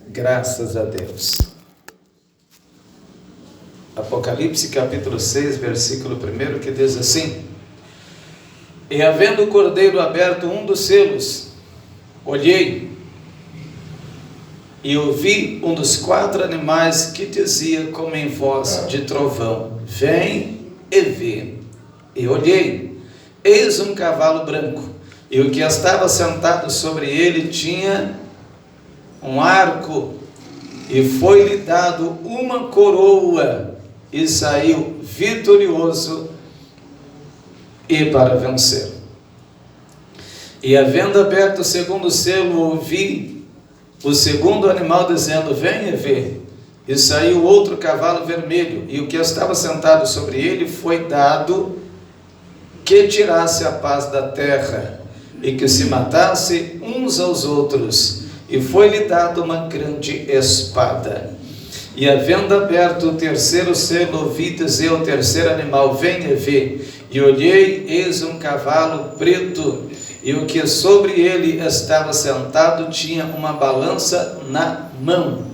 Graças a Deus. Apocalipse capítulo 6, versículo 1, que diz assim: E havendo o cordeiro aberto um dos selos, olhei e ouvi um dos 4 animais que dizia como em voz de trovão: Vem e vê. E olhei, eis um cavalo branco, e o que estava sentado sobre ele tinha um arco, e foi-lhe dado uma coroa, e saiu vitorioso e para vencer. E havendo aberto o segundo selo, ouvi o segundo animal dizendo: Venha e vê. E saiu outro cavalo vermelho, e o que estava sentado sobre ele foi dado que tirasse a paz da terra, e que se matasse uns aos outros. E foi-lhe dado uma grande espada. E havendo aberto o terceiro selo, ouvi dizer ao terceiro animal: Venha e vê. E olhei, eis um cavalo preto, e o que sobre ele estava sentado tinha uma balança na mão.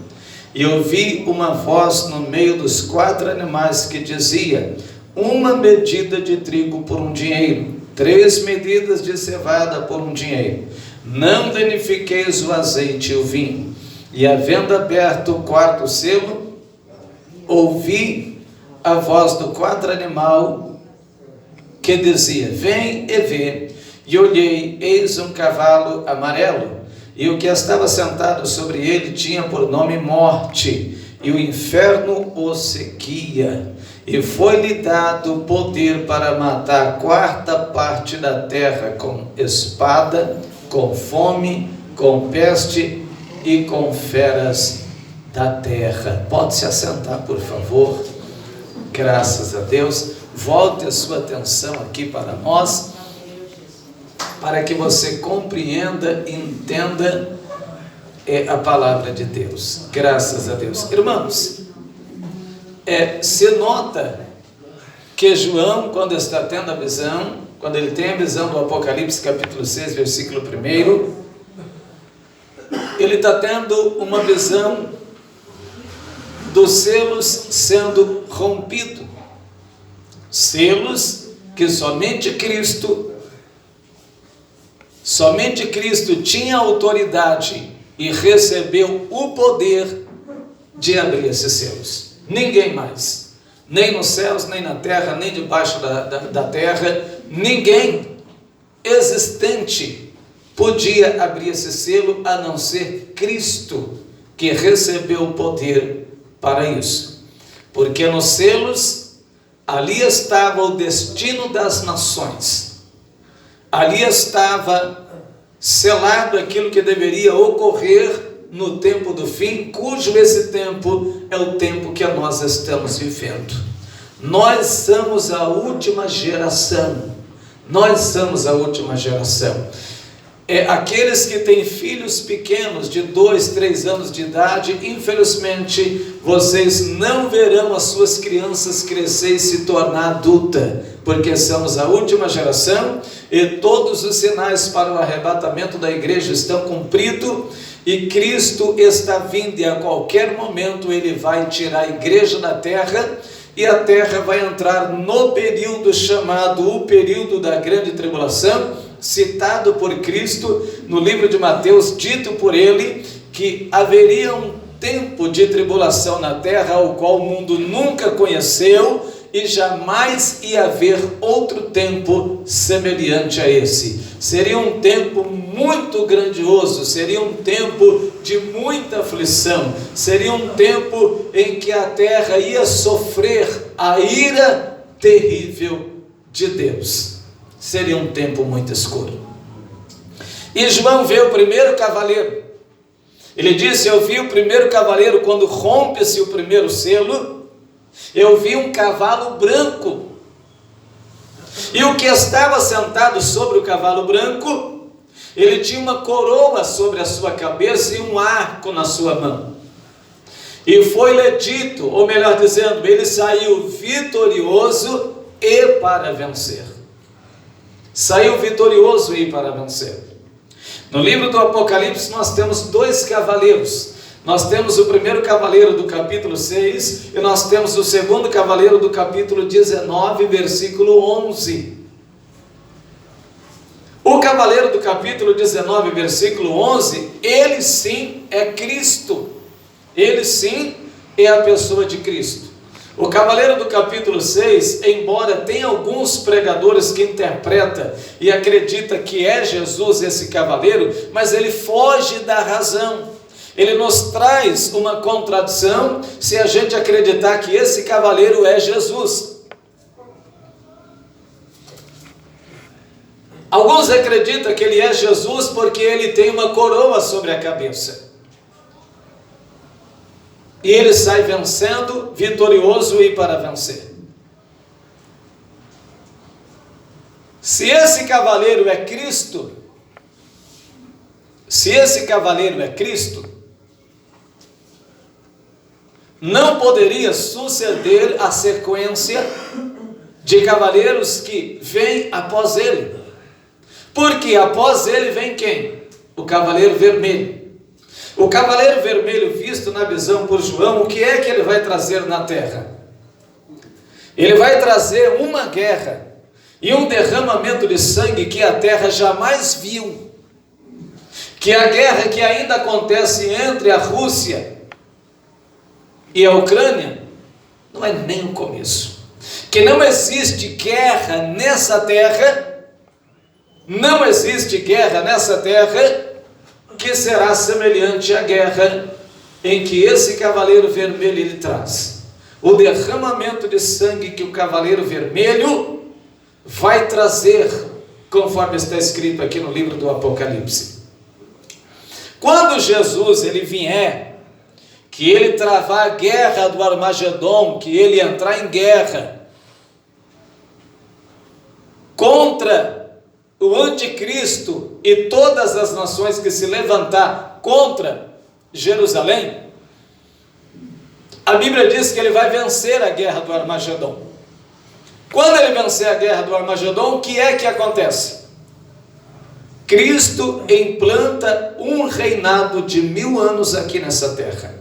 E ouvi uma voz no meio dos 4 animais que dizia: uma medida de trigo por um dinheiro, 3 medidas de cevada por um dinheiro. Não danifiqueis o azeite e o vinho. E havendo aberto o 4º selo, ouvi a voz do 4º animal que dizia: Vem e vê. E olhei, eis um cavalo amarelo, e o que estava sentado sobre ele tinha por nome Morte, e o inferno o seguia. E foi-lhe dado poder para matar a 4ª parte da terra com espada, com fome, com peste e com feras da terra. Pode se assentar, por favor. Graças a Deus. Volte a sua atenção aqui para nós, para que você compreenda e entenda a palavra de Deus. Graças a Deus. Irmãos, se nota que João, quando está tendo a visão, quando ele tem a visão do Apocalipse capítulo 6, versículo 1, ele está tendo uma visão dos selos sendo rompido. Selos que somente Cristo tinha autoridade e recebeu o poder de abrir esses selos. Ninguém mais, nem nos céus, nem na terra, nem debaixo da terra, ninguém existente podia abrir esse selo a não ser Cristo, que recebeu o poder para isso. Porque nos selos, ali estava o destino das nações, ali estava selado aquilo que deveria ocorrer no tempo do fim, cujo esse tempo é o tempo que nós estamos vivendo. Nós somos a última geração. Nós somos a última geração. Aqueles que têm filhos pequenos de 2, 3 anos de idade, infelizmente, vocês não verão as suas crianças crescer e se tornar adulta, porque somos a última geração e todos os sinais para o arrebatamento da igreja estão cumpridos. E Cristo está vindo e a qualquer momento Ele vai tirar a igreja da terra, e a terra vai entrar no período chamado o período da grande tribulação, citado por Cristo no livro de Mateus, dito por Ele que haveria um tempo de tribulação na terra, ao qual o mundo nunca conheceu, e jamais ia haver outro tempo semelhante a esse. Seria um tempo muito grandioso, seria um tempo de muita aflição, seria um tempo em que a terra ia sofrer a ira terrível de Deus. Seria um tempo muito escuro. E João vê o primeiro cavaleiro. Ele disse: eu vi o primeiro cavaleiro quando rompe-se o primeiro selo. Eu vi um cavalo branco, e o que estava sentado sobre o cavalo branco, ele tinha uma coroa sobre a sua cabeça e um arco na sua mão. E foi-lhe dito, ou melhor dizendo, ele saiu vitorioso e para vencer. Saiu vitorioso e para vencer. No livro do Apocalipse nós temos 2 cavaleiros. Nós temos o primeiro cavaleiro do capítulo 6 e nós temos o segundo cavaleiro do capítulo 19, versículo 11. O cavaleiro do capítulo 19, versículo 11, ele sim é Cristo. Ele sim é a pessoa de Cristo. O cavaleiro do capítulo 6, embora tenha alguns pregadores que interpretam e acreditam que é Jesus esse cavaleiro, mas ele foge da razão. Ele nos traz uma contradição se a gente acreditar que esse cavaleiro é Jesus. Alguns acreditam que ele é Jesus porque ele tem uma coroa sobre a cabeça. E ele sai vencendo, vitorioso e para vencer. Se esse cavaleiro é Cristo, não poderia suceder a sequência de cavaleiros que vêm após ele. Porque após ele vem quem? O cavaleiro vermelho. O cavaleiro vermelho, visto na visão por João, o que é que ele vai trazer na terra? Ele vai trazer uma guerra e um derramamento de sangue que a terra jamais viu. Que a guerra que ainda acontece entre a Rússia e a Ucrânia não é nem o começo. Que não existe guerra nessa terra, não existe guerra nessa terra que será semelhante à guerra em que esse cavaleiro vermelho ele traz. O derramamento de sangue que o cavaleiro vermelho vai trazer, conforme está escrito aqui no livro do Apocalipse. Quando Jesus ele vier, que ele travar a guerra do Armagedon, que ele entrar em guerra contra o anticristo e todas as nações que se levantar contra Jerusalém, a Bíblia diz que ele vai vencer a guerra do Armagedon. Quando ele vencer a guerra do Armagedon, o que é que acontece? Cristo implanta um reinado de 1000 anos aqui nessa terra.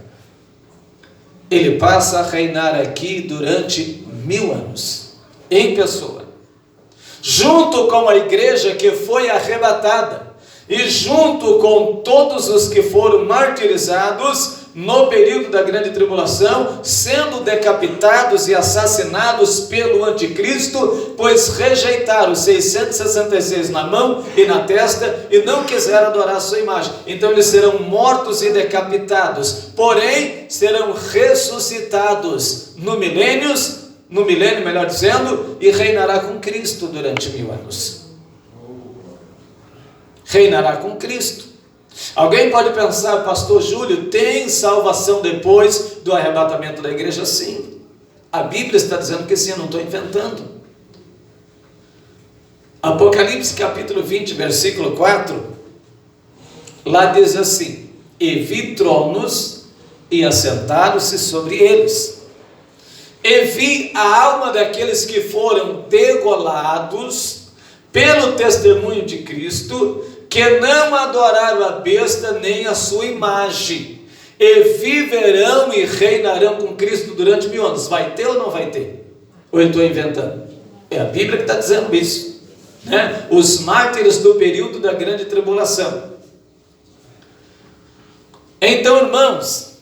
Ele passa a reinar aqui durante 1000 anos, em pessoa. Junto com a igreja que foi arrebatada, e junto com todos os que foram martirizados no período da grande tribulação, sendo decapitados e assassinados pelo anticristo, pois rejeitaram os 666 na mão e na testa, e não quiseram adorar a sua imagem. Então eles serão mortos e decapitados, porém serão ressuscitados no milênio, melhor dizendo, e reinará com Cristo durante 1000 anos. Reinará com Cristo. Alguém pode pensar, pastor Júlio, tem salvação depois do arrebatamento da igreja? Sim. A Bíblia está dizendo que sim, eu não estou inventando. Apocalipse capítulo 20, versículo 4, lá diz assim: e vi tronos e assentaram-se sobre eles. E vi a alma daqueles que foram degolados pelo testemunho de Cristo, que não adoraram a besta nem a sua imagem, e viverão e reinarão com Cristo durante 1000 anos. Vai ter ou não vai ter? Ou eu estou inventando? É a Bíblia que está dizendo isso, né? Os mártires do período da grande tribulação. Então, irmãos,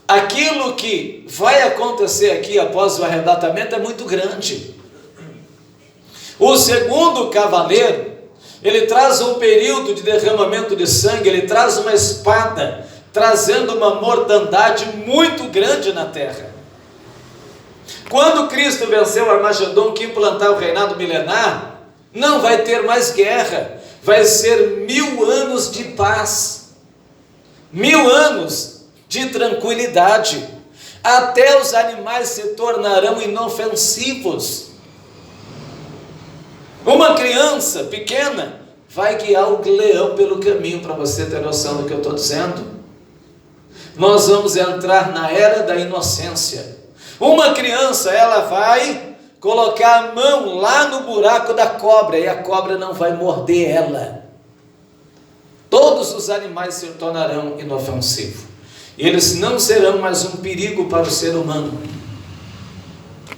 aquilo que vai acontecer aqui após o arrebatamento é muito grande. O segundo cavaleiro, ele traz um período de derramamento de sangue, ele traz uma espada, trazendo uma mortandade muito grande na terra. Quando Cristo venceu o Armagedon, que implantar o reinado milenar, não vai ter mais guerra, vai ser 1000 anos de paz, 1000 anos de tranquilidade, até os animais se tornarão inofensivos. Uma criança pequena vai guiar o leão pelo caminho, para você ter noção do que eu estou dizendo. Nós vamos entrar na era da inocência. Uma criança, ela vai colocar a mão lá no buraco da cobra, e a cobra não vai morder ela. Todos os animais se tornarão inofensivos. E eles não serão mais um perigo para o ser humano.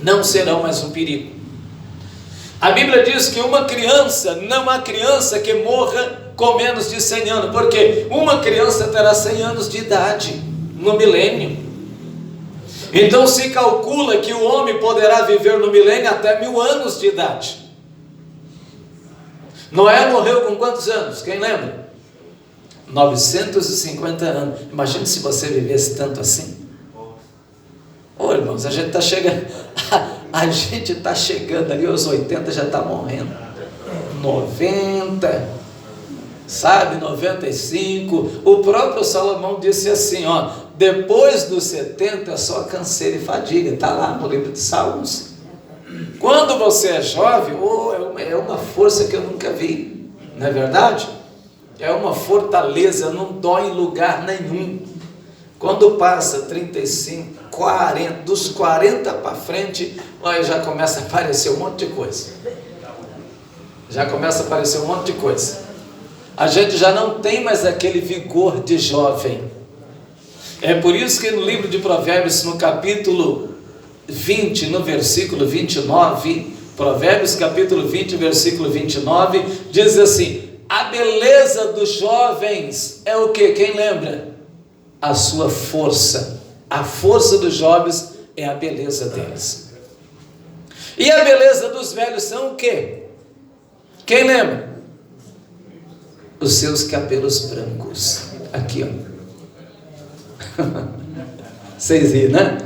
Não serão mais um perigo. A Bíblia diz que uma criança, não há criança que morra com menos de 100 anos. Porque uma criança terá 100 anos de idade no milênio. Então se calcula que o homem poderá viver no milênio até 1000 anos de idade. Noé morreu com quantos anos? Quem lembra? 950 anos. Imagine se você vivesse tanto assim. Ô irmãos, a gente está chegando a gente está chegando ali aos 80, já está morrendo. 90, sabe, 95. O próprio Salomão disse assim, ó, depois dos 70 é só canseiro e fadiga. Está lá no livro de Salmos. Quando você é jovem, é uma força que eu nunca vi, não é verdade? É uma fortaleza, não dói em lugar nenhum. Quando passa 35, 40, dos 40 para frente, olha, já começa a aparecer um monte de coisa. Já começa a aparecer um monte de coisa. A gente já não tem mais aquele vigor de jovem. É por isso que no livro de Provérbios, no capítulo 20, no versículo 29, Provérbios capítulo 20, versículo 29, diz assim: a beleza dos jovens é o que? Quem lembra? A sua força. A força dos jovens é a beleza deles. E a beleza dos velhos são o que? Quem lembra? Os seus cabelos brancos. Aqui, ó. Vocês viram, né?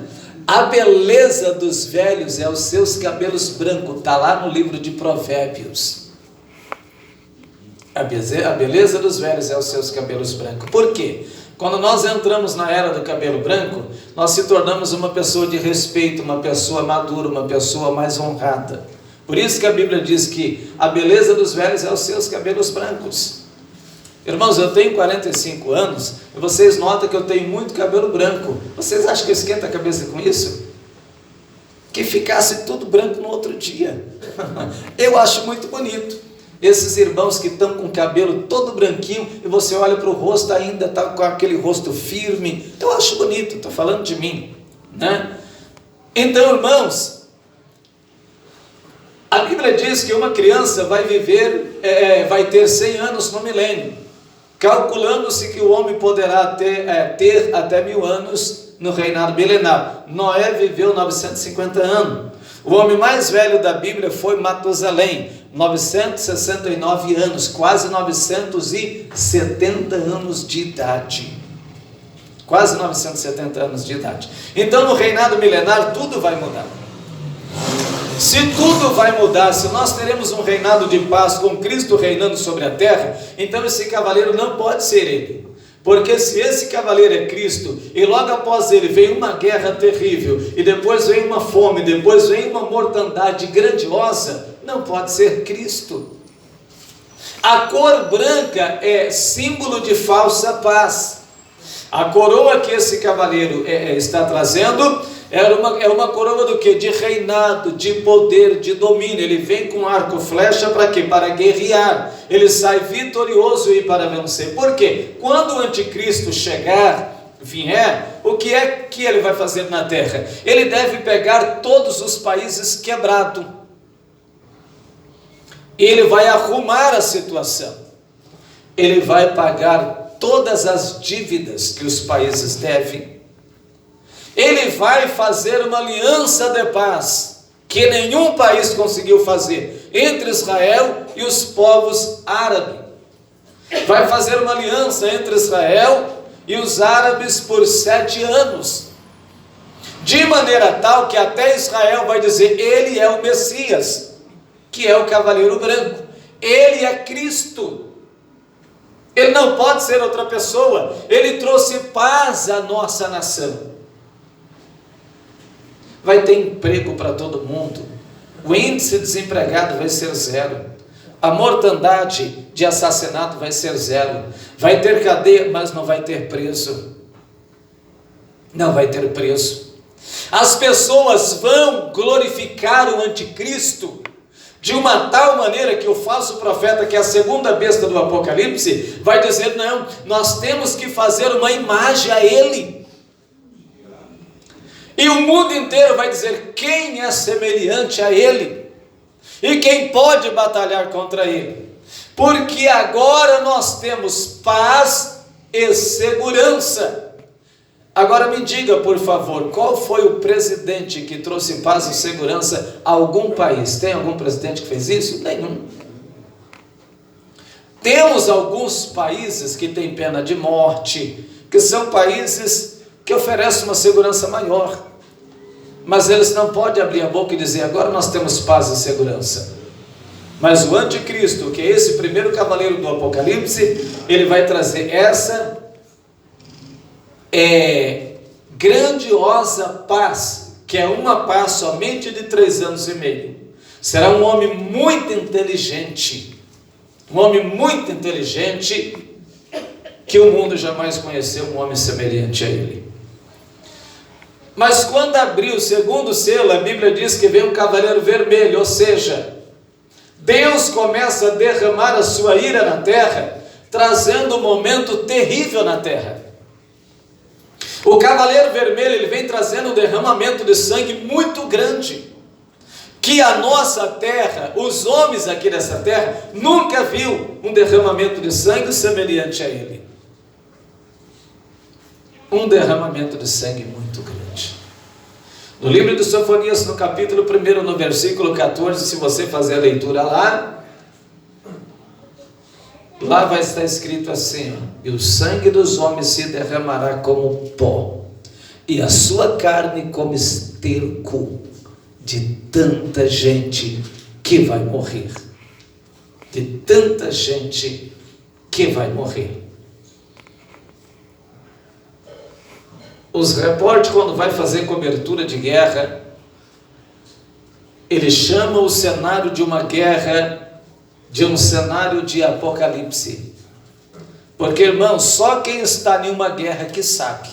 A beleza dos velhos é os seus cabelos brancos. Está lá no livro de Provérbios. A beleza dos velhos é os seus cabelos brancos. Por quê? Quando nós entramos na era do cabelo branco, nós se tornamos uma pessoa de respeito, uma pessoa madura, uma pessoa mais honrada. Por isso que a Bíblia diz que a beleza dos velhos é os seus cabelos brancos. Irmãos, eu tenho 45 anos e vocês notam que eu tenho muito cabelo branco. Vocês acham que eu esquento a cabeça com isso? Que ficasse tudo branco no outro dia. Eu acho muito bonito. Esses irmãos que estão com o cabelo todo branquinho e você olha para o rosto, ainda está com aquele rosto firme. Eu acho bonito, estou falando de mim, né? Então, irmãos, a Bíblia diz que uma criança vai viver, vai ter 100 anos no milênio, calculando-se que o homem poderá ter até 1000 anos no reinado milenar. Noé viveu 950 anos. O homem mais velho da Bíblia foi Matusalém, 969 anos, quase 970 anos de idade. Quase 970 anos de idade. Então no reinado milenar tudo vai mudar. Se tudo vai mudar, se nós teremos um reinado de paz com Cristo reinando sobre a terra, então esse cavaleiro não pode ser ele. Porque se esse cavaleiro é Cristo, e logo após ele vem uma guerra terrível, e depois vem uma fome, depois vem uma mortandade grandiosa, não pode ser Cristo. A cor branca é símbolo de falsa paz. A coroa que esse cavaleiro está trazendo é uma coroa do que? De reinado, de poder, de domínio. Ele vem com arco e flecha para quê? Para guerrear. Ele sai vitorioso e para vencer. Por quê? Quando o anticristo vier, o que é que ele vai fazer na terra? Ele deve pegar todos os países quebrados. Ele vai arrumar a situação. Ele vai pagar todas as dívidas que os países devem. Ele vai fazer uma aliança de paz, que nenhum país conseguiu fazer, entre Israel e os povos árabes. Vai fazer uma aliança entre Israel e os árabes por 7 anos. De maneira tal que até Israel vai dizer, ele é o Messias, que é o cavaleiro branco. Ele é Cristo. Ele não pode ser outra pessoa. Ele trouxe paz à nossa nação. Vai ter emprego para todo mundo. O índice de desempregado vai ser 0. A mortandade de assassinato vai ser 0. Vai ter cadeia, mas não vai ter preso. Não vai ter preso. As pessoas vão glorificar o anticristo, de uma tal maneira que o falso profeta, que é a segunda besta do Apocalipse, vai dizer: não, nós temos que fazer uma imagem a ele. E o mundo inteiro vai dizer: quem é semelhante a ele? E quem pode batalhar contra ele? Porque agora nós temos paz e segurança. Agora me diga, por favor, qual foi o presidente que trouxe paz e segurança a algum país? Tem algum presidente que fez isso? Nenhum. Temos alguns países que têm pena de morte, que são países que oferecem uma segurança maior, mas eles não podem abrir a boca e dizer: agora nós temos paz e segurança. Mas o anticristo, que é esse primeiro cavaleiro do Apocalipse, ele vai trazer essa grandiosa paz, que é uma paz somente de 3 anos e meio. Será um homem muito inteligente, que o mundo jamais conheceu um homem semelhante a ele. Mas quando abriu o segundo selo, a Bíblia diz que veio um cavaleiro vermelho, ou seja, Deus começa a derramar a sua ira na terra, trazendo um momento terrível na terra. O cavaleiro vermelho, ele vem trazendo um derramamento de sangue muito grande, que a nossa terra, os homens aqui dessa terra, nunca viu um derramamento de sangue semelhante a ele. Um derramamento de sangue muito grande. No livro de Sofonias, no capítulo 1, no versículo 14, se você fazer a leitura lá vai estar escrito assim: e o sangue dos homens se derramará como pó, e a sua carne como esterco, de tanta gente que vai morrer. De tanta gente que vai morrer. Os repórteres, quando vai fazer cobertura de guerra, eles chamam o cenário de uma guerra de um cenário de apocalipse. Porque, irmão, só quem está em uma guerra que sabe.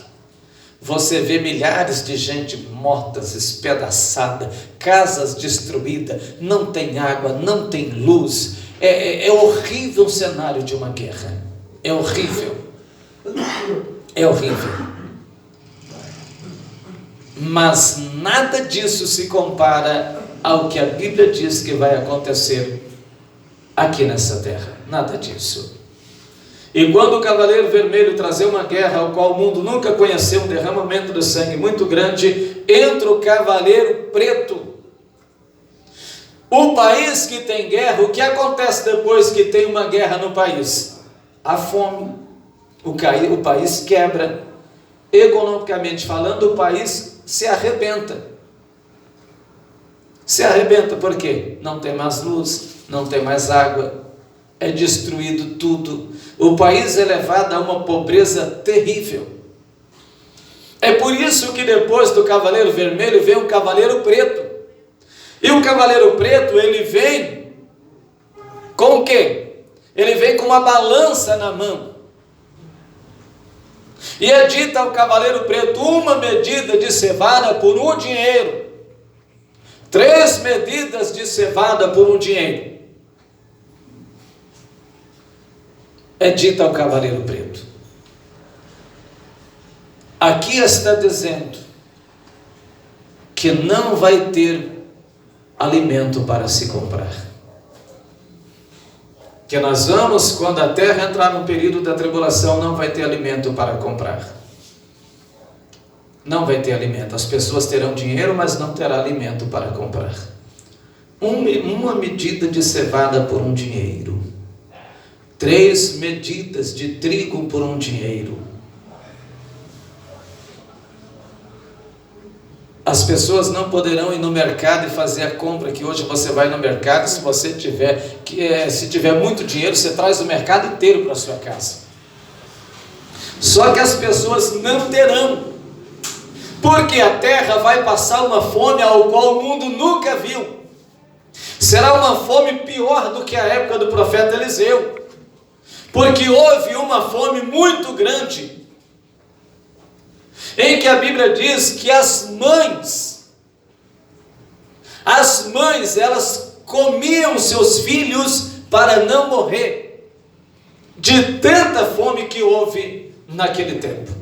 Você vê milhares de gente mortas, espedaçada, casas destruídas, não tem água, não tem luz. É horrível o cenário de uma guerra. É horrível. É horrível. Mas nada disso se compara ao que a Bíblia diz que vai acontecer aqui nessa terra. Nada disso. E quando o cavaleiro vermelho trazer uma guerra ao qual o mundo nunca conheceu, um derramamento de sangue muito grande, entra o cavaleiro preto. O país que tem guerra, o que acontece depois que tem uma guerra no país? A fome. O país quebra. Economicamente falando, o país se arrebenta. Se arrebenta por quê? Não tem mais luz, não tem mais água, é destruído tudo. O país é levado a uma pobreza terrível. É por isso que depois do cavaleiro vermelho vem um cavaleiro preto. E o cavaleiro preto, ele vem com o quê? Ele vem com uma balança na mão. E é dita ao cavaleiro preto: uma medida de cevada por um dinheiro, 3 medidas de cevada por um dinheiro. É dita ao cavaleiro preto. Aqui está dizendo que não vai ter alimento para se comprar. Que nós vamos, quando a terra entrar no período da tribulação, não vai ter alimento para comprar. Não vai ter alimento. As pessoas terão dinheiro, mas não terá alimento para comprar. Uma medida de cevada por um dinheiro. 3 medidas de trigo por um dinheiro. As pessoas não poderão ir no mercado e fazer a compra que hoje você vai no mercado. Se você tiver muito dinheiro, você traz o mercado inteiro para a sua casa. Só que as pessoas não terão, porque a terra vai passar uma fome ao qual o mundo nunca viu. Será uma fome pior do que a época do profeta Eliseu, porque houve uma fome muito grande, em que a Bíblia diz que as mães, elas comiam seus filhos para não morrer, de tanta fome que houve naquele tempo.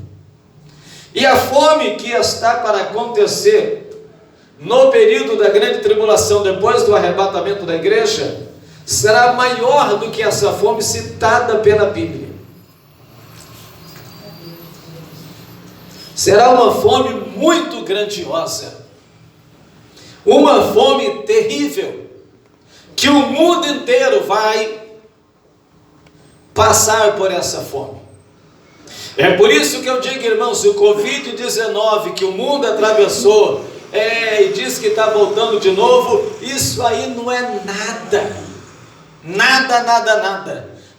E a fome que está para acontecer no período da grande tribulação, depois do arrebatamento da igreja, será maior do que essa fome citada pela Bíblia. Será uma fome muito grandiosa, uma fome terrível, que o mundo inteiro vai passar por essa fome. É por isso que eu digo, irmãos, o Covid-19 que o mundo atravessou, e diz que está voltando de novo, isso aí não é nada,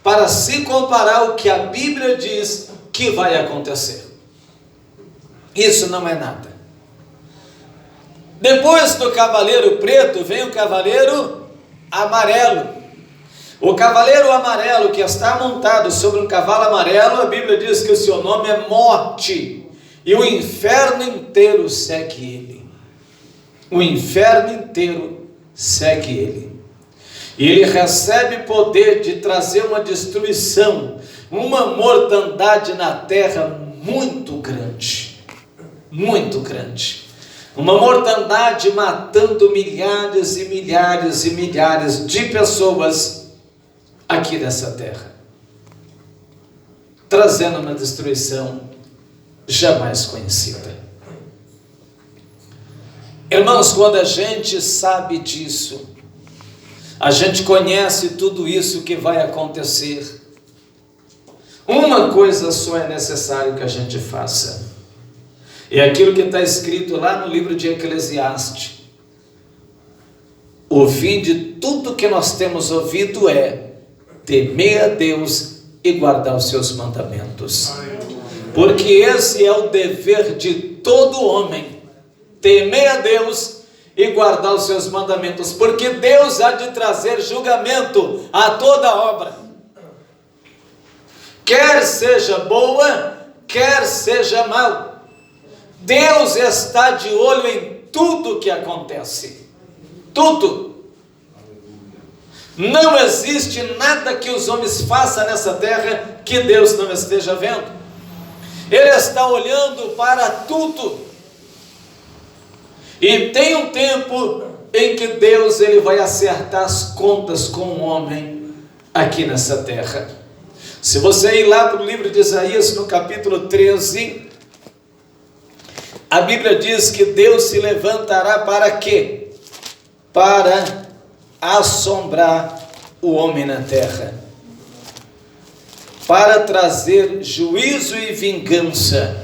para se comparar ao que a Bíblia diz que vai acontecer. Isso não é nada. Depois do cavaleiro preto, vem o cavaleiro amarelo. O cavaleiro amarelo que está montado sobre um cavalo amarelo, a Bíblia diz que o seu nome é Morte, e o inferno inteiro segue ele. O inferno inteiro segue ele. E ele recebe poder de trazer uma destruição, uma mortandade na terra muito grande. Muito grande. Uma mortandade matando milhares e milhares e milhares de pessoas aqui nessa terra, trazendo uma destruição jamais conhecida. Irmãos, quando a gente sabe disso, a gente conhece tudo isso que vai acontecer, uma coisa só é necessário que a gente faça. É aquilo que está escrito lá no livro de Eclesiastes. O fim de tudo que nós temos ouvido é temer a Deus e guardar os seus mandamentos. Porque esse é o dever de todo homem, temer a Deus e guardar os seus mandamentos, porque Deus há de trazer julgamento a toda obra, quer seja boa, quer seja mal. Deus está de olho em tudo que acontece, tudo. Não existe nada que os homens façam nessa terra que Deus não esteja vendo. Ele está olhando para tudo. E tem um tempo em que Deus ele vai acertar as contas com o homem aqui nessa terra. Se você ir lá para o livro de Isaías, no capítulo 13, a Bíblia diz que Deus se levantará para quê? Para assombrar o homem na terra, para trazer juízo e vingança.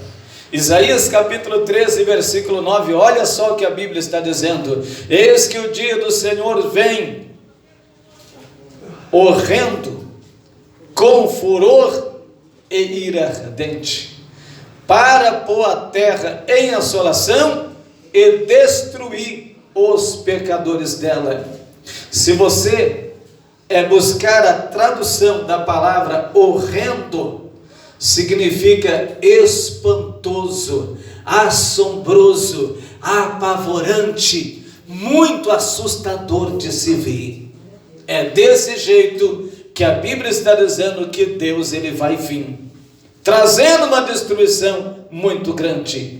Isaías capítulo 13, versículo 9, olha só o que a Bíblia está dizendo: eis que o dia do Senhor vem, horrendo, com furor e ira ardente, para pôr a terra em assolação e destruir os pecadores dela. Se você buscar a tradução da palavra horrendo, significa espantoso, assombroso, apavorante, muito assustador de se ver. É desse jeito que a Bíblia está dizendo que Deus ele vai vir, trazendo uma destruição muito grande.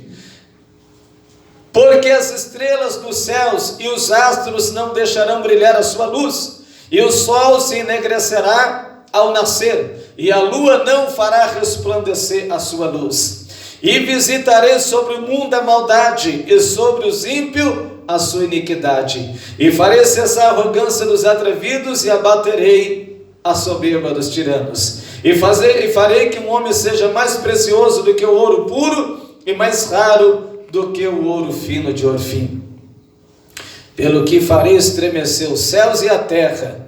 Porque as estrelas dos céus e os astros não deixarão brilhar a sua luz, e o sol se enegrecerá ao nascer, e a lua não fará resplandecer a sua luz. E visitarei sobre o mundo a maldade, e sobre os ímpios a sua iniquidade. E farei cessar a arrogância dos atrevidos, e abaterei a soberba dos tiranos. E farei que um homem seja mais precioso do que o ouro puro, e mais raro do que o ouro fino de Orfim. Pelo que farei estremecer os céus e a terra,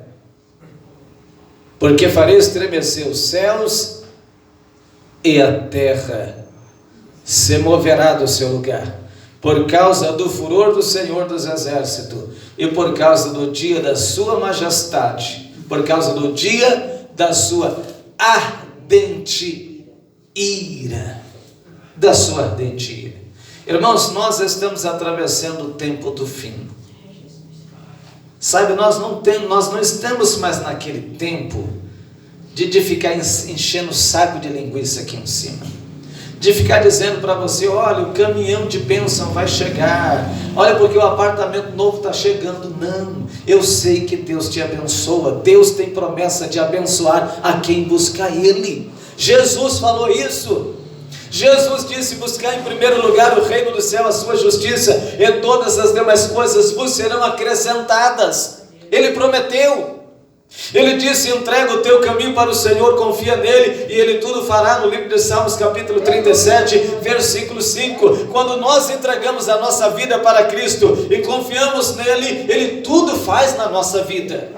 porque farei estremecer os céus e a terra se moverá do seu lugar, por causa do furor do Senhor dos Exércitos, e por causa do dia da sua majestade, por causa do dia da sua ardente ira, da sua ardente ira. Irmãos, nós estamos atravessando o tempo do fim. Sabe, nós não estamos mais naquele tempo de ficar enchendo o saco de linguiça aqui em cima, de ficar dizendo para você: olha, o caminhão de bênção vai chegar, olha, porque o apartamento novo está chegando. Não, eu sei que Deus te abençoa, Deus tem promessa de abençoar a quem busca Ele. Jesus falou isso. Jesus disse: buscar em primeiro lugar o reino do céu, a sua justiça, e todas as demais coisas vos serão acrescentadas. Ele prometeu. Ele disse: entrega o teu caminho para o Senhor, confia nele e ele tudo fará. No livro de Salmos, capítulo 37, versículo 5. Quando nós entregamos a nossa vida para Cristo e confiamos nele, ele tudo faz na nossa vida.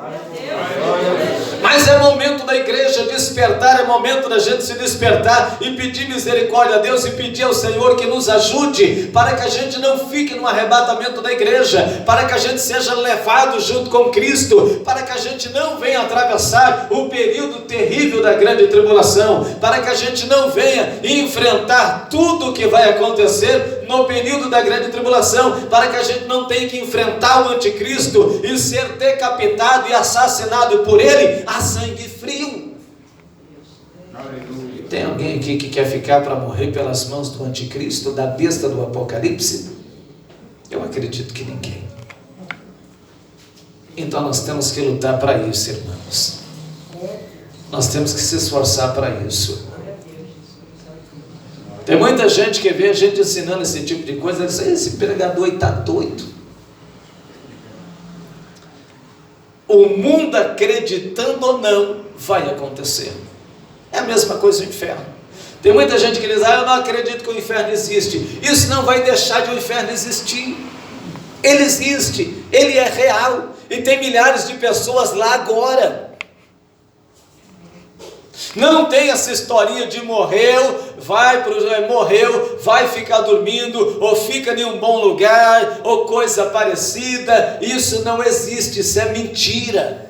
Mas é momento da igreja despertar, é momento da gente se despertar e pedir misericórdia a Deus e pedir ao Senhor que nos ajude, para que a gente não fique no arrebatamento da igreja, para que a gente seja levado junto com Cristo, para que a gente não venha atravessar o período terrível da grande tribulação, para que a gente não venha enfrentar tudo o que vai acontecer no período da grande tribulação, para que a gente não tenha que enfrentar o anticristo e ser decapitado e assassinado por ele a sangue frio. Tem alguém aqui que quer ficar para morrer pelas mãos do anticristo, da besta do Apocalipse? Eu acredito que ninguém. Então nós temos que lutar para isso, irmãos. Nós temos que se esforçar para isso. Tem muita gente que vê a gente ensinando esse tipo de coisa e diz: esse pregador está doido. O mundo, acreditando ou não, vai acontecer. É a mesma coisa do inferno. Tem muita gente que diz: eu não acredito que o inferno existe. Isso não vai deixar de o inferno existir. Ele existe, ele é real, e tem milhares de pessoas lá agora. Não tem essa historinha de morreu, vai ficar dormindo, ou fica em um bom lugar, ou coisa parecida. Isso não existe, isso é mentira.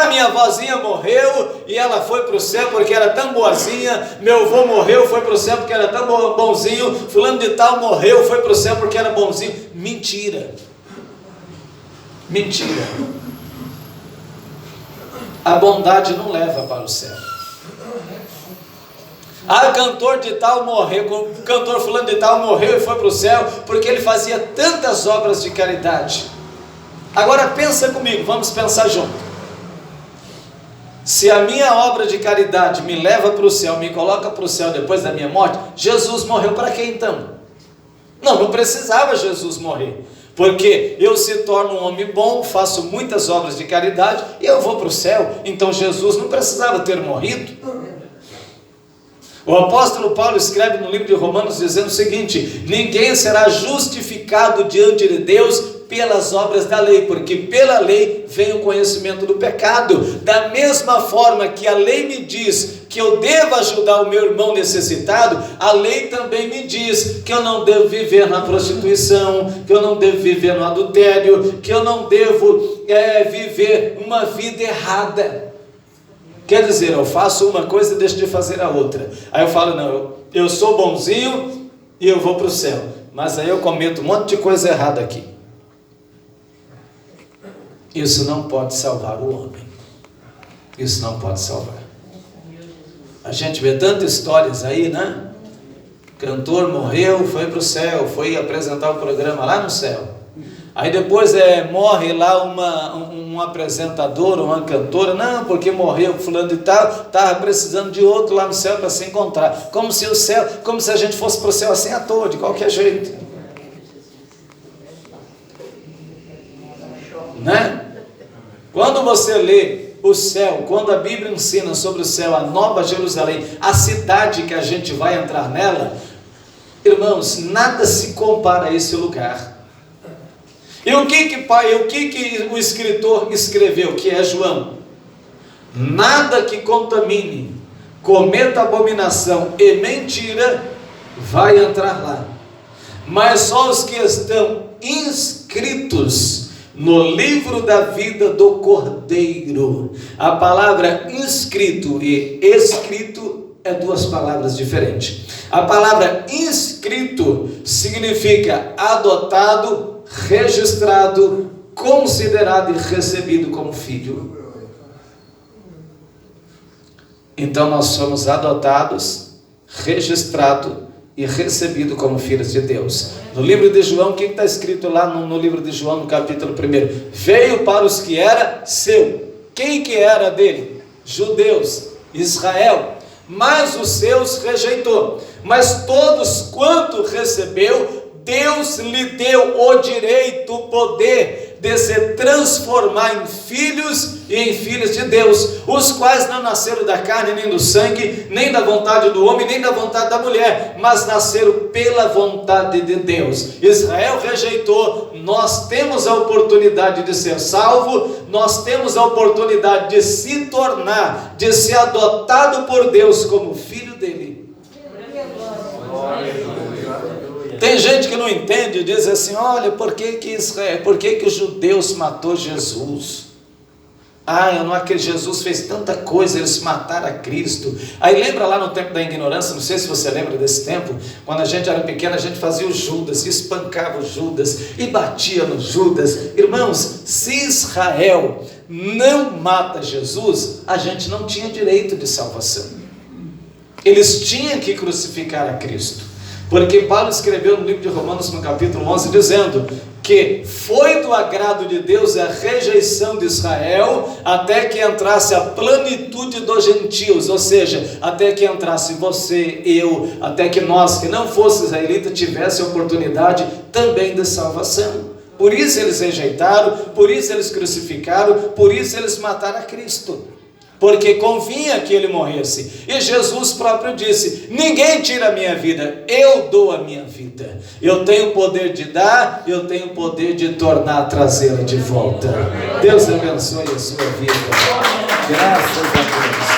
Minha avózinha morreu e ela foi para o céu porque era tão boazinha. Meu avô morreu, foi para o céu porque era tão bonzinho. Fulano de tal morreu, foi para o céu porque era bonzinho. Mentira. Mentira. A bondade não leva para o céu. Cantor de tal morreu, cantor fulano de tal morreu e foi para o céu porque ele fazia tantas obras de caridade. Agora pensa comigo, vamos pensar junto. Se a minha obra de caridade me leva para o céu, me coloca para o céu depois da minha morte, Jesus morreu para quê então? Não precisava Jesus morrer, porque eu se torno um homem bom, faço muitas obras de caridade e eu vou para o céu. Então Jesus não precisava ter morrido. O apóstolo Paulo escreve no livro de Romanos dizendo o seguinte: ninguém será justificado diante de Deus pelas obras da lei, porque pela lei vem o conhecimento do pecado. Da mesma forma que a lei me diz que eu devo ajudar o meu irmão necessitado, a lei também me diz que eu não devo viver na prostituição, que eu não devo viver no adultério, que eu não devo viver uma vida errada. Quer dizer, eu faço uma coisa e deixo de fazer a outra. Aí eu falo: não, eu sou bonzinho e eu vou para o céu, mas aí eu cometo um monte de coisa errada aqui. Isso não pode salvar o homem. Isso não pode salvar. A gente vê tantas histórias aí, né? Cantor morreu, foi para o céu, foi apresentar o programa lá no céu. Aí depois morre lá um apresentador, uma cantora, não, porque morreu fulano de tal, estava precisando de outro lá no céu para se encontrar. Como se a gente fosse para o céu assim à toa, de qualquer jeito. Né? Quando você lê o céu, quando a Bíblia ensina sobre o céu, a Nova Jerusalém, a cidade que a gente vai entrar nela, irmãos, nada se compara a esse lugar. E o que o escritor escreveu, que é João? Nada que contamine, cometa abominação e mentira vai entrar lá, mas só os que estão inscritos no livro da vida do Cordeiro. A palavra inscrito e escrito é duas palavras diferentes. A palavra inscrito significa adotado, registrado, considerado e recebido como filho. Então nós somos adotados, registrado e recebido como filhos de Deus. No livro de João, o que está escrito lá no livro de João, no capítulo 1? Veio para os que era seu. Quem que era dele? Judeus, Israel. Mas os seus rejeitou. Mas todos quanto recebeu, Deus lhe deu o direito, o poder de se transformar em filhos e em filhas de Deus, os quais não nasceram da carne, nem do sangue, nem da vontade do homem, nem da vontade da mulher, mas nasceram pela vontade de Deus. Israel rejeitou, nós temos a oportunidade de ser salvo, nós temos a oportunidade de se tornar, de ser adotado por Deus como filho dele. Tem gente que não entende, diz assim: olha, por que os judeus matou Jesus? Eu não acredito, Jesus fez tanta coisa, eles mataram a Cristo. Aí lembra lá no tempo da ignorância, não sei se você lembra desse tempo, quando a gente era pequeno, a gente fazia o Judas, espancava o Judas e batia no Judas. Irmãos, se Israel não mata Jesus, a gente não tinha direito de salvação. Eles tinham que crucificar a Cristo. Porque Paulo escreveu no livro de Romanos, no capítulo 11, dizendo que foi do agrado de Deus a rejeição de Israel, até que entrasse a plenitude dos gentios, ou seja, até que entrasse você, eu, até que nós que não fosse israelita tivesse a oportunidade também de salvação. Por isso eles rejeitaram, por isso eles crucificaram, por isso eles mataram a Cristo. Porque convinha que ele morresse. E Jesus próprio disse: ninguém tira a minha vida, eu dou a minha vida. Eu tenho o poder de dar, eu tenho o poder de tornar, trazê-la de volta. Deus abençoe a sua vida. Graças a Deus.